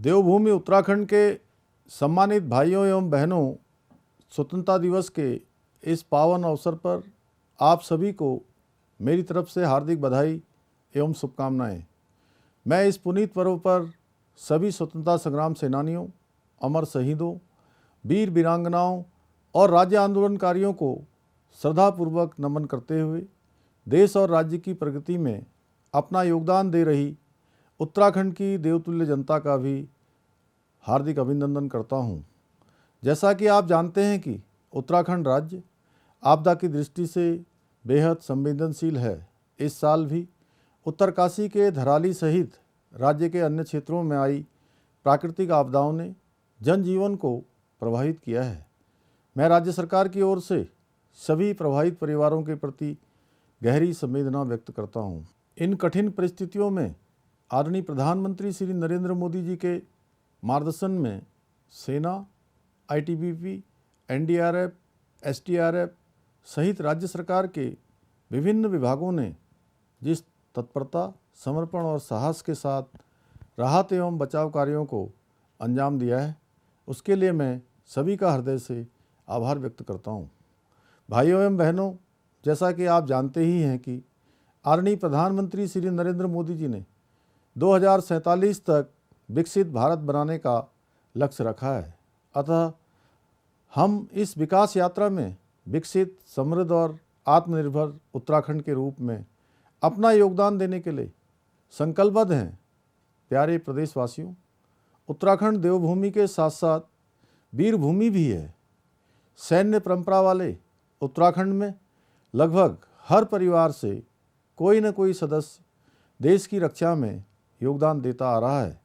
देवभूमि उत्तराखंड के सम्मानित भाइयों एवं बहनों, स्वतंत्रता दिवस के इस पावन अवसर पर आप सभी को मेरी तरफ से हार्दिक बधाई एवं शुभकामनाएं। मैं इस पुनीत पर्व पर सभी स्वतंत्रता संग्राम सेनानियों, अमर शहीदों, वीर वीरांगनाओं और राज्य आंदोलनकारियों को श्रद्धापूर्वक नमन करते हुए देश और राज्य की प्रगति में अपना योगदान दे रही उत्तराखंड की देवतुल्य जनता का भी हार्दिक अभिनंदन करता हूं। जैसा कि आप जानते हैं कि उत्तराखंड राज्य आपदा की दृष्टि से बेहद संवेदनशील है। इस साल भी उत्तरकाशी के धराली सहित राज्य के अन्य क्षेत्रों में आई प्राकृतिक आपदाओं ने जनजीवन को प्रभावित किया है। मैं राज्य सरकार की ओर से सभी प्रभावित परिवारों के प्रति गहरी संवेदना व्यक्त करता हूं। इन कठिन परिस्थितियों में आदरणीय प्रधानमंत्री श्री नरेंद्र मोदी जी के मार्गदर्शन में सेना, आईटीबीपी, एनडीआरएफ, एसडीआरएफ सहित राज्य सरकार के विभिन्न विभागों ने जिस तत्परता, समर्पण और साहस के साथ राहत एवं बचाव कार्यों को अंजाम दिया है, उसके लिए मैं सभी का हृदय से आभार व्यक्त करता हूं। भाइयों एवं बहनों, जैसा कि आप जानते ही हैं कि आदरणीय प्रधानमंत्री श्री नरेंद्र मोदी जी ने 2047 तक विकसित भारत बनाने का लक्ष्य रखा है। अतः हम इस विकास यात्रा में विकसित, समृद्ध और आत्मनिर्भर उत्तराखंड के रूप में अपना योगदान देने के लिए संकल्पबद्ध हैं। प्यारे प्रदेशवासियों, उत्तराखंड देवभूमि के साथ साथ वीर भूमि भी है। सैन्य परंपरा वाले उत्तराखंड में लगभग हर परिवार से कोई न कोई सदस्य देश की रक्षा में योगदान देता आ रहा है।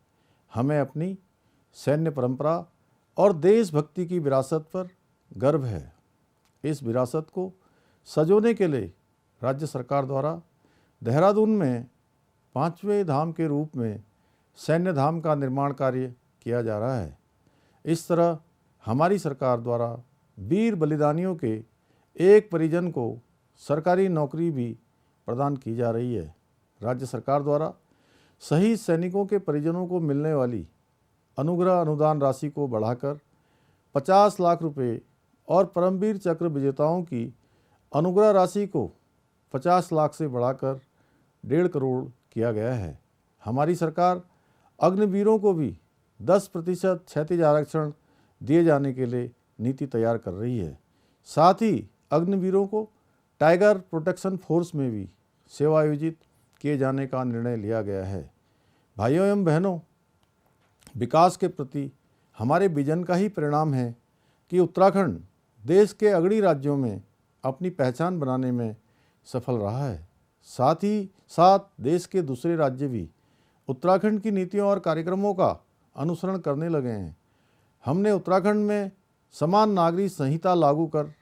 हमें अपनी सैन्य परंपरा और देशभक्ति की विरासत पर गर्व है। इस विरासत को सजोने के लिए राज्य सरकार द्वारा देहरादून में 5वें धाम के रूप में सैन्य धाम का निर्माण कार्य किया जा रहा है। इस तरह हमारी सरकार द्वारा वीर बलिदानियों के एक परिजन को सरकारी नौकरी भी प्रदान की जा रही है। राज्य सरकार द्वारा शहीद सैनिकों के परिजनों को मिलने वाली अनुग्रह अनुदान राशि को बढ़ाकर 50 लाख रुपए और परमवीर चक्र विजेताओं की अनुग्रह राशि को 50 लाख से बढ़ाकर 1.5 करोड़ किया गया है। हमारी सरकार अग्निवीरों को भी 10% क्षैतिज आरक्षण दिए जाने के लिए नीति तैयार कर रही है। साथ ही अग्निवीरों को टाइगर प्रोटेक्शन फोर्स में भी सेवायोजित किए जाने का निर्णय लिया गया है। भाइयों एवं बहनों, विकास के प्रति हमारे विजन का ही परिणाम है कि उत्तराखंड देश के अग्रणी राज्यों में अपनी पहचान बनाने में सफल रहा है। साथ ही साथ देश के दूसरे राज्य भी उत्तराखंड की नीतियों और कार्यक्रमों का अनुसरण करने लगे हैं। हमने उत्तराखंड में समान नागरिक संहिता लागू कर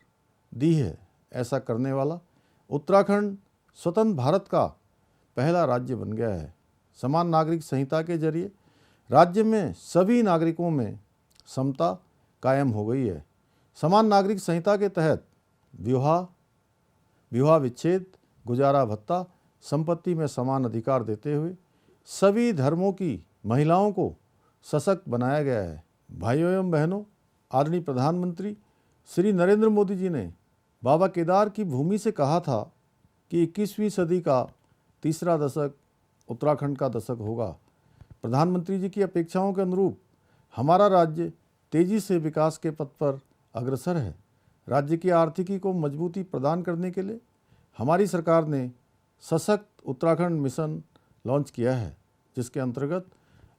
दी है। ऐसा करने वाला उत्तराखंड स्वतंत्र भारत का पहला राज्य बन गया है। समान नागरिक संहिता के जरिए राज्य में सभी नागरिकों में समता कायम हो गई है। समान नागरिक संहिता के तहत विवाह विच्छेद, गुजारा भत्ता, संपत्ति में समान अधिकार देते हुए सभी धर्मों की महिलाओं को सशक्त बनाया गया है। भाइयों एवं बहनों, आदरणीय प्रधानमंत्री श्री नरेंद्र मोदी जी ने बाबा केदार की भूमि से कहा था कि 21वीं सदी का तीसरा दशक उत्तराखंड का दशक होगा। प्रधानमंत्री जी की अपेक्षाओं के अनुरूप हमारा राज्य तेजी से विकास के पथ पर अग्रसर है। राज्य की आर्थिकी को मजबूती प्रदान करने के लिए हमारी सरकार ने सशक्त उत्तराखंड मिशन लॉन्च किया है, जिसके अंतर्गत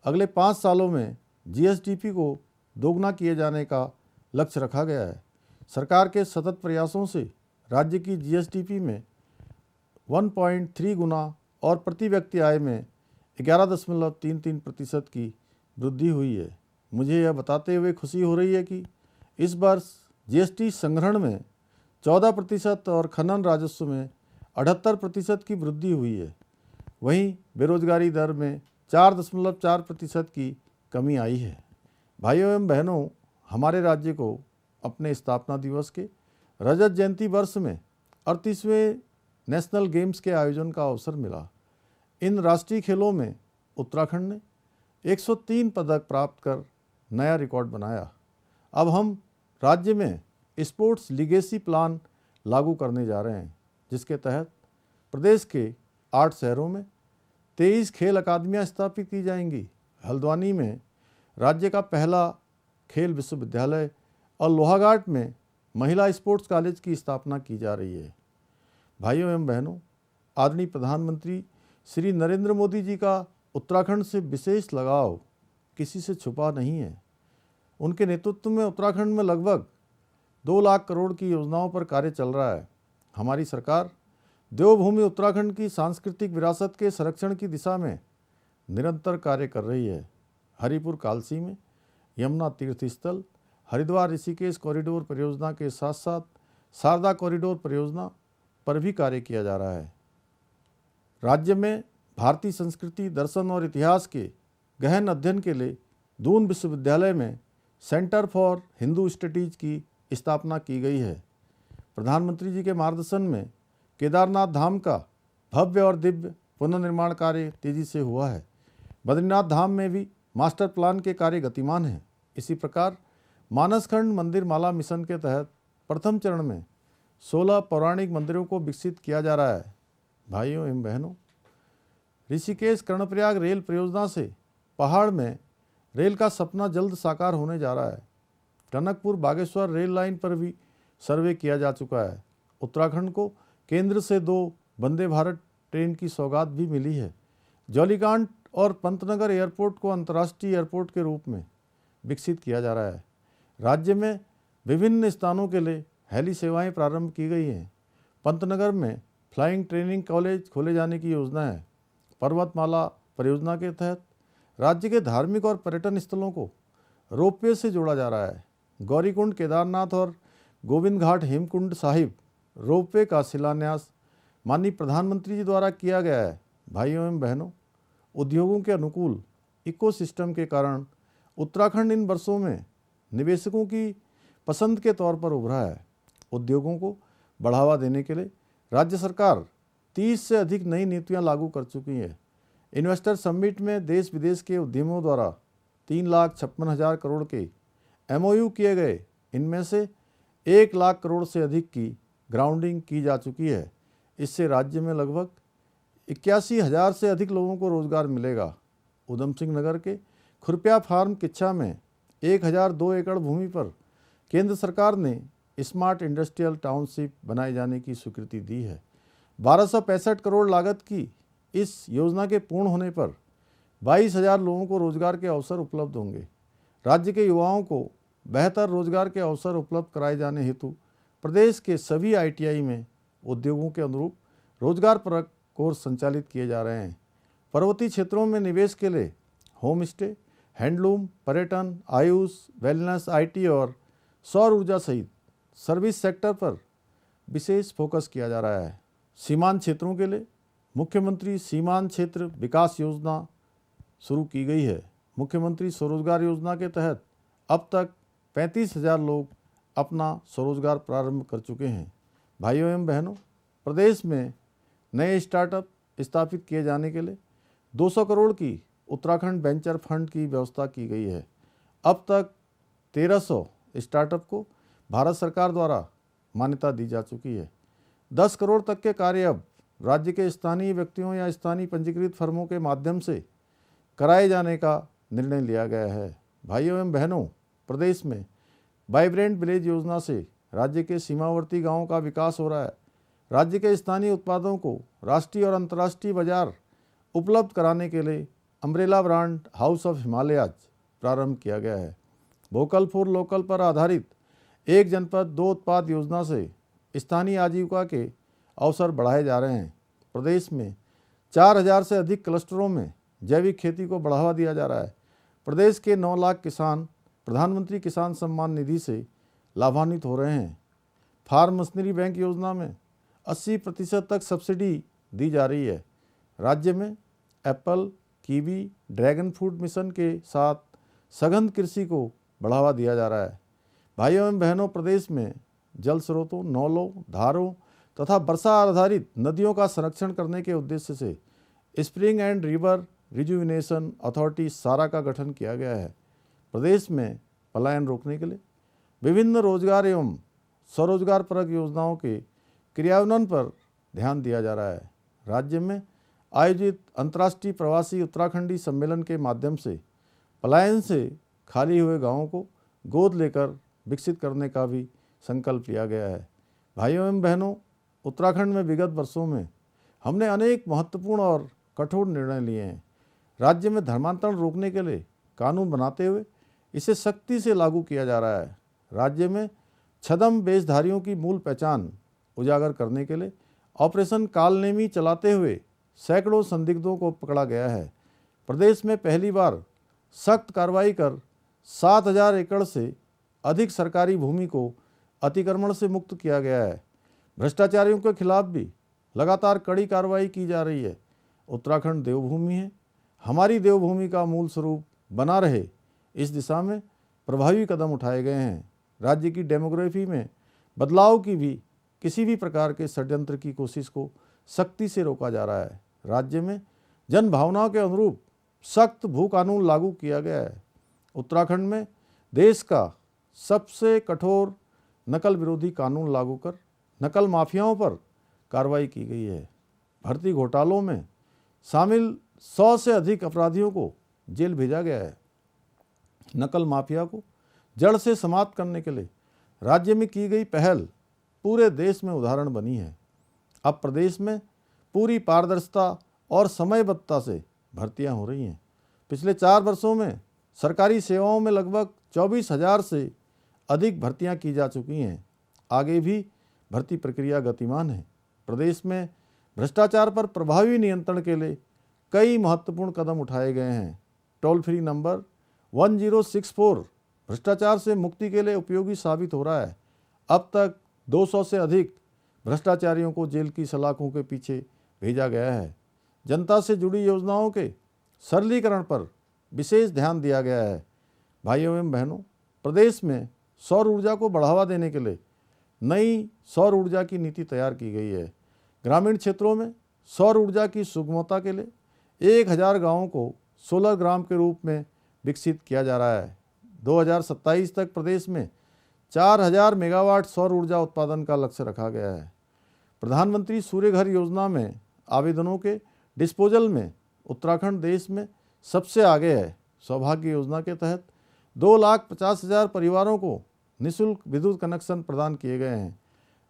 अगले 5 सालों में जीएसडीपी को दोगुना किए जाने का लक्ष्य रखा गया है। सरकार के सतत प्रयासों से राज्य की जीएसडीपी में 1.3 गुना और प्रति व्यक्ति आय में 11.33% की वृद्धि हुई है। मुझे यह बताते हुए खुशी हो रही है कि इस वर्ष जीएसटी संग्रहण में 14% और खनन राजस्व में 78% की वृद्धि हुई है। वहीं बेरोजगारी दर में 4.4% की कमी आई है। भाइयों एवं बहनों, हमारे राज्य को अपने स्थापना दिवस के रजत जयंती वर्ष में 38वें नेशनल गेम्स के आयोजन का अवसर मिला। इन राष्ट्रीय खेलों में उत्तराखंड ने 103 पदक प्राप्त कर नया रिकॉर्ड बनाया। अब हम राज्य में स्पोर्ट्स लीगेसी प्लान लागू करने जा रहे हैं, जिसके तहत प्रदेश के 8 शहरों में 23 खेल अकादमियाँ स्थापित की जाएंगी। हल्द्वानी में राज्य का पहला खेल विश्वविद्यालय और लोहाघाट में महिला स्पोर्ट्स कॉलेज की स्थापना की जा रही है। भाइयों एवं बहनों, आदरणीय प्रधानमंत्री श्री नरेंद्र मोदी जी का उत्तराखंड से विशेष लगाव किसी से छुपा नहीं है। उनके नेतृत्व में उत्तराखंड में लगभग 2 लाख करोड़ की योजनाओं पर कार्य चल रहा है। हमारी सरकार देवभूमि उत्तराखंड की सांस्कृतिक विरासत के संरक्षण की दिशा में निरंतर कार्य कर रही है। हरिपुर कालसी में यमुना तीर्थ स्थल, हरिद्वार ऋषिकेश कॉरिडोर परियोजना के साथ साथ शारदा कॉरिडोर परियोजना पर भी कार्य किया जा रहा है। राज्य में भारतीय संस्कृति, दर्शन और इतिहास के गहन अध्ययन के लिए दून विश्वविद्यालय में सेंटर फॉर हिंदू स्टडीज की स्थापना की गई है। प्रधानमंत्री जी के मार्गदर्शन में केदारनाथ धाम का भव्य और दिव्य पुनर्निर्माण कार्य तेजी से हुआ है। बद्रीनाथ धाम में भी मास्टर प्लान के कार्य गतिमान हैं। इसी प्रकार मानसखंड मंदिर माला मिशन के तहत प्रथम चरण में 16 पौराणिक मंदिरों को विकसित किया जा रहा है। भाइयों एवं बहनों, ऋषिकेश कर्णप्रयाग रेल परियोजना से पहाड़ में रेल का सपना जल्द साकार होने जा रहा है। टनकपुर बागेश्वर रेल लाइन पर भी सर्वे किया जा चुका है। उत्तराखंड को केंद्र से 2 वंदे भारत ट्रेन की सौगात भी मिली है। जौलीकांड और पंतनगर एयरपोर्ट को अंतर्राष्ट्रीय एयरपोर्ट के रूप में विकसित किया जा रहा है। राज्य में विभिन्न स्थानों के लिए हेली सेवाएं प्रारंभ की गई हैं। पंतनगर में फ्लाइंग ट्रेनिंग कॉलेज खोले जाने की योजना है। पर्वतमाला परियोजना के तहत राज्य के धार्मिक और पर्यटन स्थलों को रोपवे से जोड़ा जा रहा है। गौरीकुंड, केदारनाथ और गोविंद घाट हेमकुंड साहिब रोपवे का शिलान्यास माननीय प्रधानमंत्री जी द्वारा किया गया है। भाइयों एवं बहनों, उद्योगों के अनुकूल इकोसिस्टम के कारण उत्तराखंड इन वर्षों में निवेशकों की पसंद के तौर पर उभरा है। उद्योगों को बढ़ावा देने के लिए राज्य सरकार 30 से अधिक नई नीतियां लागू कर चुकी है। इन्वेस्टर समिट में देश विदेश के उद्यमियों द्वारा 3,56,000 करोड़ के MOU किए गए। इनमें से 1 लाख करोड़ से अधिक की ग्राउंडिंग की जा चुकी है। इससे राज्य में लगभग 81,000 से अधिक लोगों को रोजगार मिलेगा। उधम सिंह नगर के खुरपिया फार्म किच्छा में 1002 एकड़ भूमि पर केंद्र सरकार ने स्मार्ट इंडस्ट्रियल टाउनशिप बनाए जाने की स्वीकृति दी है। 1265 करोड़ लागत की इस योजना के पूर्ण होने पर 22,000 लोगों को रोजगार के अवसर उपलब्ध होंगे। राज्य के युवाओं को बेहतर रोजगार के अवसर उपलब्ध कराए जाने हेतु प्रदेश के सभी ITI में उद्योगों के अनुरूप रोजगार परक कोर्स संचालित किए जा रहे हैं। पर्वतीय क्षेत्रों में निवेश के लिए होम स्टे, हैंडलूम, पर्यटन, आयुष, वेलनेस, IT और सौर ऊर्जा सहित सर्विस सेक्टर पर विशेष फोकस किया जा रहा है। सीमांत क्षेत्रों के लिए मुख्यमंत्री सीमांत क्षेत्र विकास योजना शुरू की गई है। मुख्यमंत्री स्वरोजगार योजना के तहत अब तक 35,000 लोग अपना स्वरोजगार प्रारंभ कर चुके हैं। भाइयों एवं बहनों, प्रदेश में नए स्टार्टअप स्थापित किए जाने के लिए 200 करोड़ की उत्तराखंड वेंचर फंड की व्यवस्था की गई है। अब तक 1300 स्टार्टअप को भारत सरकार द्वारा मान्यता दी जा चुकी है। 10 करोड़ तक के कार्य अब राज्य के स्थानीय व्यक्तियों या स्थानीय पंजीकृत फर्मों के माध्यम से कराए जाने का निर्णय लिया गया है। भाइयों एवं बहनों, प्रदेश में वाइब्रेंट विलेज योजना से राज्य के सीमावर्ती गांवों का विकास हो रहा है। राज्य के स्थानीय उत्पादों को राष्ट्रीय और अंतर्राष्ट्रीय बाजार उपलब्ध कराने के लिए umbrella brand house of Himalayas प्रारंभ किया गया है। वोकल फॉर लोकल पर आधारित एक जनपद 2 उत्पाद योजना से स्थानीय आजीविका के अवसर बढ़ाए जा रहे हैं। प्रदेश में 4,000 से अधिक क्लस्टरों में जैविक खेती को बढ़ावा दिया जा रहा है। प्रदेश के 9 लाख किसान प्रधानमंत्री किसान सम्मान निधि से लाभान्वित हो रहे हैं। फार्म मशीनरी बैंक योजना में 80% तक सब्सिडी दी जा रही है। राज्य में Apple, kiwi, dragon fruit mission के साथ सघन कृषि को बढ़ावा दिया जा रहा है। भाइयों एवं बहनों, प्रदेश में जल स्रोतों, नौलों, धारों तथा वर्षा आधारित नदियों का संरक्षण करने के उद्देश्य से spring and river rejuvenation authority सारा का गठन किया गया है। प्रदेश में पलायन रोकने के लिए विभिन्न रोजगार एवं स्वरोजगार परक योजनाओं के क्रियान्वयन पर ध्यान दिया जा रहा है। राज्य में आयोजित अंतर्राष्ट्रीय प्रवासी उत्तराखंडी सम्मेलन के माध्यम से पलायन से खाली हुए गांवों को गोद लेकर विकसित करने का भी संकल्प लिया गया है। भाइयों एवं बहनों, उत्तराखंड में विगत वर्षों में हमने अनेक महत्वपूर्ण और कठोर निर्णय लिए हैं। राज्य में धर्मांतरण रोकने के लिए कानून बनाते हुए इसे सख्ती से लागू किया जा रहा है। राज्य में छद्म वेशधारियों की मूल पहचान उजागर करने के लिए ऑपरेशन कालनेमी चलाते हुए सैकड़ों संदिग्धों को पकड़ा गया है। प्रदेश में पहली बार सख्त कार्रवाई कर 7,000 एकड़ से अधिक सरकारी भूमि को अतिक्रमण से मुक्त किया गया है। भ्रष्टाचारियों के खिलाफ भी लगातार कड़ी कार्रवाई की जा रही है। उत्तराखंड देवभूमि है, हमारी देवभूमि का मूल स्वरूप बना रहे, इस दिशा में प्रभावी कदम उठाए गए हैं। राज्य की डेमोग्राफी में बदलाव की भी किसी भी प्रकार के षड्यंत्र की कोशिश को सख्ती से रोका जा रहा है। राज्य में जन भावनाओं के अनुरूप सख्त भू कानून लागू किया गया है। उत्तराखंड में देश का सबसे कठोर नकल विरोधी कानून लागू कर नकल माफियाओं पर कार्रवाई की गई है। भर्ती घोटालों में शामिल 100 से अधिक अपराधियों को जेल भेजा गया है। नकल माफिया को जड़ से समाप्त करने के लिए राज्य में की गई पहल पूरे देश में उदाहरण बनी है। अब प्रदेश में पूरी पारदर्शिता और समयबद्धता से भर्तियां हो रही हैं। पिछले 4 वर्षों में सरकारी सेवाओं में लगभग 24,000 से अधिक भर्तियां की जा चुकी हैं। आगे भी भर्ती प्रक्रिया गतिमान है। प्रदेश में भ्रष्टाचार पर प्रभावी नियंत्रण के लिए कई महत्वपूर्ण कदम उठाए गए हैं। टोल फ्री नंबर 1064 भ्रष्टाचार से मुक्ति के लिए उपयोगी साबित हो रहा है। अब तक 200 से अधिक भ्रष्टाचारियों को जेल की सलाखों के पीछे भेजा गया है। जनता से जुड़ी योजनाओं के सरलीकरण पर विशेष ध्यान दिया गया है। भाइयों एवं बहनों, प्रदेश में सौर ऊर्जा को बढ़ावा देने के लिए नई सौर ऊर्जा की नीति तैयार की गई है। ग्रामीण क्षेत्रों में सौर ऊर्जा की सुगमता के लिए 1,000 गाँवों को सोलर ग्राम के रूप में विकसित किया जा रहा है। 2027 तक प्रदेश में 4,000 मेगावाट सौर ऊर्जा उत्पादन का लक्ष्य रखा गया है। प्रधानमंत्री सूर्य घर योजना में आवेदनों के डिस्पोजल में उत्तराखंड देश में सबसे आगे है। सौभाग्य योजना के तहत 2,50,000 परिवारों को निःशुल्क विद्युत कनेक्शन प्रदान किए गए हैं।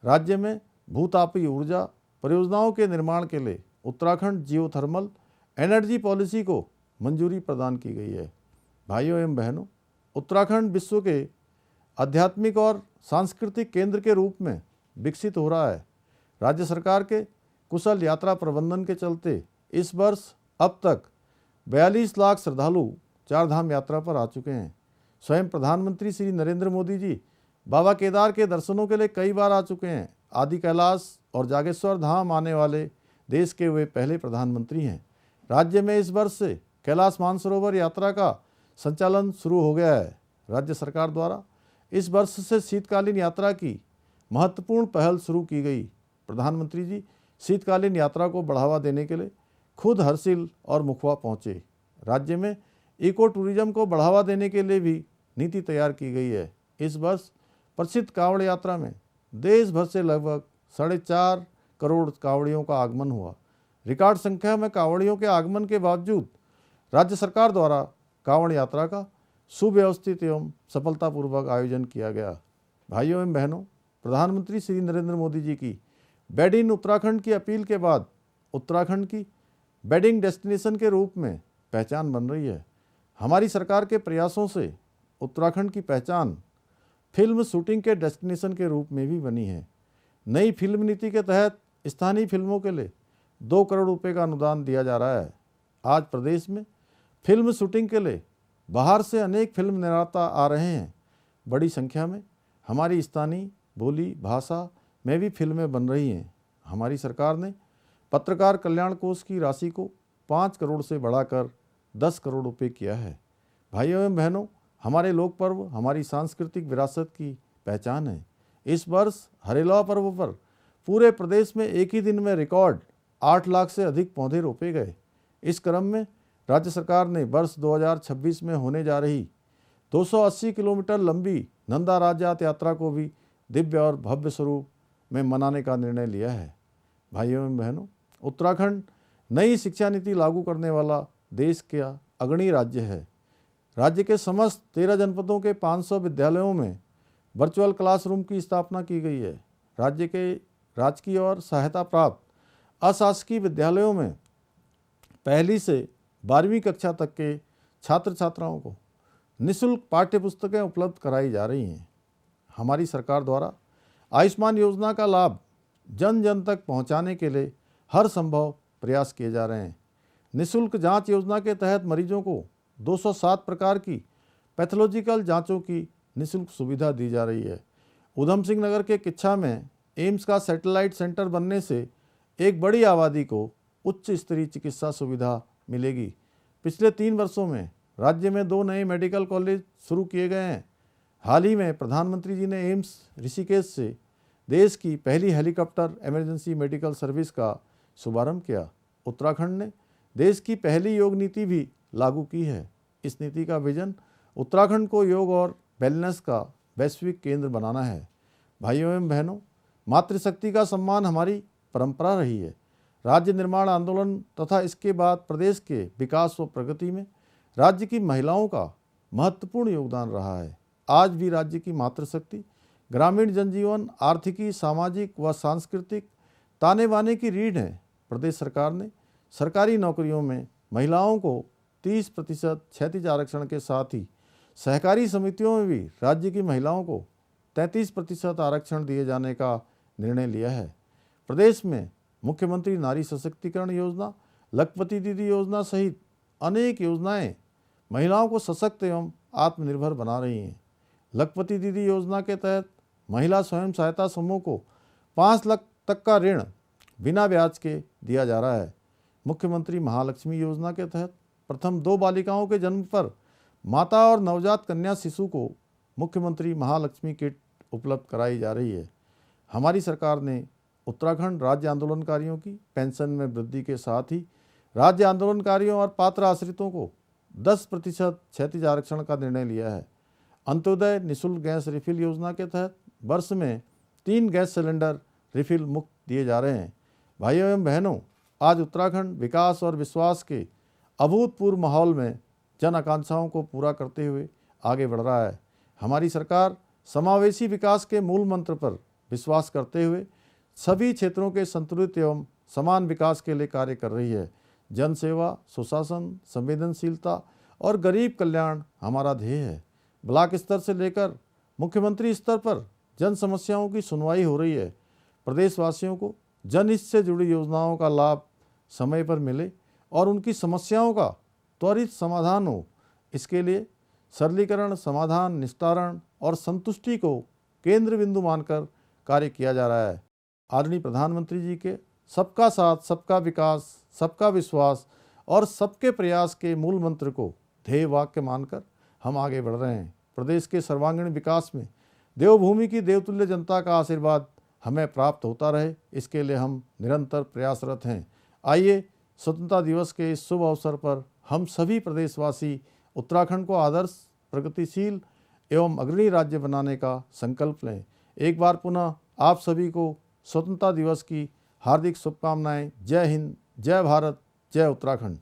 राज्य में भूतापीय ऊर्जा परियोजनाओं के निर्माण के लिए उत्तराखंड जियोथर्मल एनर्जी पॉलिसी को मंजूरी प्रदान की गई है। भाइयों एवं बहनों, उत्तराखंड विश्व के आध्यात्मिक और सांस्कृतिक केंद्र के रूप में विकसित हो रहा है। राज्य सरकार के कुशल यात्रा प्रबंधन के चलते इस वर्ष अब तक 42 लाख श्रद्धालु चारधाम यात्रा पर आ चुके हैं। स्वयं प्रधानमंत्री श्री नरेंद्र मोदी जी बाबा केदार के दर्शनों के लिए कई बार आ चुके हैं। आदि कैलाश और जागेश्वर धाम आने वाले देश के वे पहले प्रधानमंत्री हैं। राज्य में इस वर्ष से कैलाश मानसरोवर यात्रा का संचालन शुरू हो गया है। राज्य सरकार द्वारा इस वर्ष से शीतकालीन यात्रा की महत्वपूर्ण पहल शुरू की गई। प्रधानमंत्री जी शीतकालीन यात्रा को बढ़ावा देने के लिए खुद हरसिल और मुखवा पहुँचे। राज्य में इको टूरिज्म को बढ़ावा देने के लिए भी नीति तैयार की गई है। इस वर्ष प्रसिद्ध कांवड़ यात्रा में देश भर से लगभग 4.5 करोड़ कांवड़ियों का आगमन हुआ। रिकॉर्ड संख्या में कांवड़ियों के आगमन के बावजूद राज्य सरकार द्वारा कांवड़ यात्रा का सुव्यवस्थित एवं सफलतापूर्वक आयोजन किया गया। भाइयों एवं बहनों, प्रधानमंत्री श्री नरेंद्र मोदी जी की बेड इन उत्तराखंड की अपील के बाद उत्तराखंड की बेडिंग डेस्टिनेशन के रूप में पहचान बन रही है। हमारी सरकार के प्रयासों से उत्तराखंड की पहचान फिल्म शूटिंग के डेस्टिनेशन के रूप में भी बनी है। नई फिल्म नीति के तहत स्थानीय फिल्मों के लिए 2 करोड़ रुपए का अनुदान दिया जा रहा है। आज प्रदेश में फिल्म शूटिंग के लिए बाहर से अनेक फिल्म निर्माता आ रहे हैं। बड़ी संख्या में हमारी स्थानीय बोली भाषा में भी फिल्में बन रही हैं। हमारी सरकार ने पत्रकार कल्याण कोष की राशि को 5 करोड़ से बढ़ाकर 10 करोड़ रुपए किया है। भाइयों एवं बहनों, हमारे लोक पर्व हमारी सांस्कृतिक विरासत की पहचान है। इस वर्ष हरेला पर्व पर पूरे प्रदेश में एक ही दिन में रिकॉर्ड 8 लाख से अधिक पौधे रोपे गए। इस क्रम में राज्य सरकार ने वर्ष 2026 में होने जा रही 280 किलोमीटर लंबी नंदा राज्यात यात्रा को भी दिव्य और भव्य स्वरूप में मनाने का निर्णय लिया है। भाइयों एवं बहनों, उत्तराखंड नई शिक्षा नीति लागू करने वाला देश का अग्रणी राज्य है। राज्य के समस्त 13 जनपदों के 500 विद्यालयों में वर्चुअल क्लासरूम की स्थापना की गई है। राज्य के राजकीय और सहायता प्राप्त अशासकीय विद्यालयों में पहली से 12वीं कक्षा तक के छात्र छात्राओं को निःशुल्क पाठ्य पुस्तकें उपलब्ध कराई जा रही हैं। हमारी सरकार द्वारा आयुष्मान योजना का लाभ जन जन तक पहुंचाने के लिए हर संभव प्रयास किए जा रहे हैं। निःशुल्क जांच योजना के तहत मरीजों को 207 प्रकार की पैथोलॉजिकल जांचों की निःशुल्क सुविधा दी जा रही है। ऊधम सिंह नगर के किच्छा में एम्स का सैटेलाइट सेंटर बनने से एक बड़ी आबादी को उच्च स्तरीय चिकित्सा सुविधा मिलेगी। पिछले 3 वर्षों में राज्य में 2 नए मेडिकल कॉलेज शुरू किए गए हैं। हाल ही में प्रधानमंत्री जी ने एम्स ऋषिकेश से देश की पहली हेलीकॉप्टर इमरजेंसी मेडिकल सर्विस का शुभारंभ किया। उत्तराखंड ने देश की पहली योग नीति भी लागू की है। इस नीति का विजन उत्तराखंड को योग और वेलनेस का वैश्विक केंद्र बनाना है। भाइयों एवं बहनों, मातृशक्ति का सम्मान हमारी परंपरा रही है। राज्य निर्माण आंदोलन तथा इसके बाद प्रदेश के विकास व प्रगति में राज्य की महिलाओं का महत्वपूर्ण योगदान रहा है। आज भी राज्य की मातृशक्ति ग्रामीण जनजीवन, आर्थिकी, सामाजिक व सांस्कृतिक ताने बाने की रीढ़ है। प्रदेश सरकार ने सरकारी नौकरियों में महिलाओं को 30% क्षैतिज आरक्षण के साथ ही सहकारी समितियों में भी राज्य की महिलाओं को 33% आरक्षण दिए जाने का निर्णय लिया है। प्रदेश में मुख्यमंत्री नारी सशक्तिकरण योजना, लखपति दीदी योजना सहित अनेक योजनाएं महिलाओं को सशक्त एवं आत्मनिर्भर बना रही हैं। लखपति दीदी योजना के तहत महिला स्वयं सहायता समूह को 5 लाख तक का ऋण बिना ब्याज के दिया जा रहा है। मुख्यमंत्री महालक्ष्मी योजना के तहत प्रथम 2 बालिकाओं के जन्म पर माता और नवजात कन्या शिशु को मुख्यमंत्री महालक्ष्मी किट उपलब्ध कराई जा रही है। हमारी सरकार ने उत्तराखंड राज्य आंदोलनकारियों की पेंशन में वृद्धि के साथ ही राज्य आंदोलनकारियों और पात्र आश्रितों को 10% क्षैतिज आरक्षण का निर्णय लिया है। अंत्योदय निःशुल्क गैस रिफिल योजना के तहत वर्ष में 3 गैस सिलेंडर रिफिल मुफ्त दिए जा रहे हैं। भाइयों एवं बहनों, आज उत्तराखंड विकास और विश्वास के अभूतपूर्व माहौल में जन आकांक्षाओं को पूरा करते हुए आगे बढ़ रहा है। हमारी सरकार समावेशी विकास के मूल मंत्र पर विश्वास करते हुए सभी क्षेत्रों के संतुलित एवं समान विकास के लिए कार्य कर रही है। जन सेवा, सुशासन, संवेदनशीलता और गरीब कल्याण हमारा ध्येय है। ब्लॉक स्तर से लेकर मुख्यमंत्री स्तर पर जन समस्याओं की सुनवाई हो रही है। प्रदेशवासियों को जनहित से जुड़ी योजनाओं का लाभ समय पर मिले और उनकी समस्याओं का त्वरित समाधान हो, इसके लिए सरलीकरण, समाधान, निस्तारण और संतुष्टि को केंद्र बिंदु मानकर कार्य किया जा रहा है। आदरणीय प्रधानमंत्री जी के सबका साथ, सबका विकास, सबका विश्वास और सबके प्रयास के मूल मंत्र को ध्येय वाक्य मानकर हम आगे बढ़ रहे हैं। प्रदेश के सर्वांगीण विकास में देवभूमि की देवतुल्य जनता का आशीर्वाद हमें प्राप्त होता रहे, इसके लिए हम निरंतर प्रयासरत हैं। आइए स्वतंत्रता दिवस के इस शुभ अवसर पर हम सभी प्रदेशवासी उत्तराखंड को आदर्श, प्रगतिशील एवं अग्रणी राज्य बनाने का संकल्प लें। एक बार पुनः आप सभी को स्वतंत्रता दिवस की हार्दिक शुभकामनाएं। जय हिंद, जय भारत, जय उत्तराखंड।